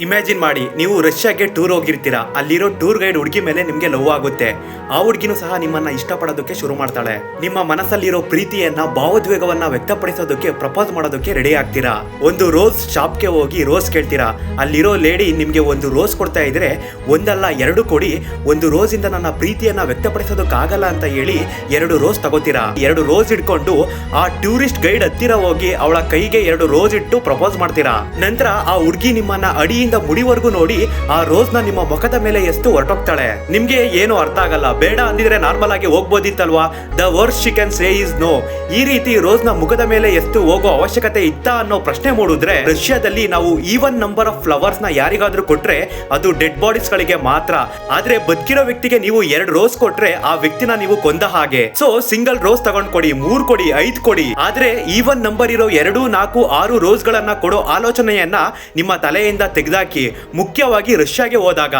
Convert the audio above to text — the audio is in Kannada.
ಇಮ್ಯಾಜಿನ್ ಮಾಡಿ, ನೀವು ರಷ್ಯಾಗೆ ಟೂರ್ ಹೋಗಿರ್ತೀರಾ. ಅಲ್ಲಿರೋ ಟೂರ್ ಗೈಡ್ ಹುಡುಗಿ ಮೇಲೆ ನಿಮ್ಗೆ ಲವ್ ಆಗುತ್ತೆ. ಆ ಹುಡುಗಿನೂ ಸಹ ನಿಮ್ಮನ್ನ ಇಷ್ಟಪಡೋದಕ್ಕೆ ಶುರು ಮಾಡ್ತಾಳೆ. ನಿಮ್ಮ ಮನಸ್ಸಲ್ಲಿರೋ ಪ್ರೀತಿಯನ್ನ, ಭಾವೋದ್ವೇಗವನ್ನ ವ್ಯಕ್ತಪಡಿಸೋದಕ್ಕೆ ಪ್ರಪೋಸ್ ಮಾಡೋದಕ್ಕೆ ರೆಡಿ ಆಗ್ತೀರಾ. ಒಂದು ರೋಸ್ ಶಾಪ್ಗೆ ಹೋಗಿ ರೋಸ್ ಕೇಳ್ತೀರಾ. ಅಲ್ಲಿರೋ ಲೇಡಿ ನಿಮ್ಗೆ ಒಂದು ರೋಸ್ ಕೊಡ್ತಾ ಇದ್ರೆ, ಒಂದಲ್ಲ ಎರಡು ಕೊಡಿ, ಒಂದು ರೋಸ್ ಇಂದ ನನ್ನ ಪ್ರೀತಿಯನ್ನ ವ್ಯಕ್ತಪಡಿಸೋದಕ್ಕಾಗಲ್ಲ ಅಂತ ಹೇಳಿ 2 ರೋಸ್ ತಗೋತೀರಾ. 2 ರೋಸ್ ಇಟ್ಕೊಂಡು ಆ ಟೂರಿಸ್ಟ್ ಗೈಡ್ ಹತ್ತಿರ ಹೋಗಿ ಅವಳ ಕೈಗೆ 2 ರೋಸ್ ಇಟ್ಟು ಪ್ರಪೋಸ್ ಮಾಡ್ತೀರಾ. ನಂತರ ಆ ಹುಡುಗಿ ನಿಮ್ಮನ್ನ ಅಡಿಯಿಂದ ಮುಡಿವರೆಗೂ ನೋಡಿ ಆ ರೋಸ್ ನ ನಿಮ್ಮ ಮುಖದ ಮೇಲೆ ಎಷ್ಟು ಹೊರಟೋಗ್ತಾಳೆ. ನಿಮ್ಗೆ ಏನು ಅರ್ಥ ಆಗಲ್ಲ. ಬೇಡ ಅಂದಿದ್ರೆ ನಾರ್ಮಲ್ ಆಗಿ ಹೋಗ್ಬೋದಿತ್ತಲ್ವಾ. The worst she can say is no. ಈ ರೀತಿ ರೋಸ್ ನ ಮುಖದ ಮೇಲೆ ಎಷ್ಟು ಹೋಗೋ ಅವಶ್ಯಕತೆ ಇತ್ತ ಅನ್ನೋ ಪ್ರಶ್ನೆ ಮೂಡಿದ್ರೆ, ರಷ್ಯಾದಲ್ಲಿ ನಾವು ಈವನ್ ನಂಬರ್ ಆಫ್ ಫ್ಲವರ್ಸ್ ನ ಯಾರಿಗಾದ್ರೂ ಕೊಟ್ರೆ ಅದು ಡೆಡ್ ಬಾಡೀಸ್ ಗಳಿಗೆ ಮಾತ್ರ. ಆದ್ರೆ ಬದುಕಿರೋ ವ್ಯಕ್ತಿಗೆ ನೀವು 2 ರೋಸ್ ಕೊಟ್ರೆ ಆ ವ್ಯಕ್ತಿನ ನೀವು ಕೊಂದ ಹಾಗೆ. ಸೊ ಸಿಂಗಲ್ ರೋಸ್ ತಗೊಂಡ್ ಕೊಡಿ, 3 ಕೊಡಿ, 5 ಕೊಡಿ. ಆದ್ರೆ ಈವನ್ ನಂಬರ್ ಇರೋ 2, 4, 6 ರೋಸ್ ಗಳನ್ನ ಕೊಡೋ ಆಲೋಚನೆಯನ್ನ ನಿಮ್ಮ ತಲೆಯಿಂದ ತೆಗೆದಾಕಿ. ಮುಖ್ಯವಾಗಿ ರಷ್ಯಾಗೆ ಹೋದಾಗ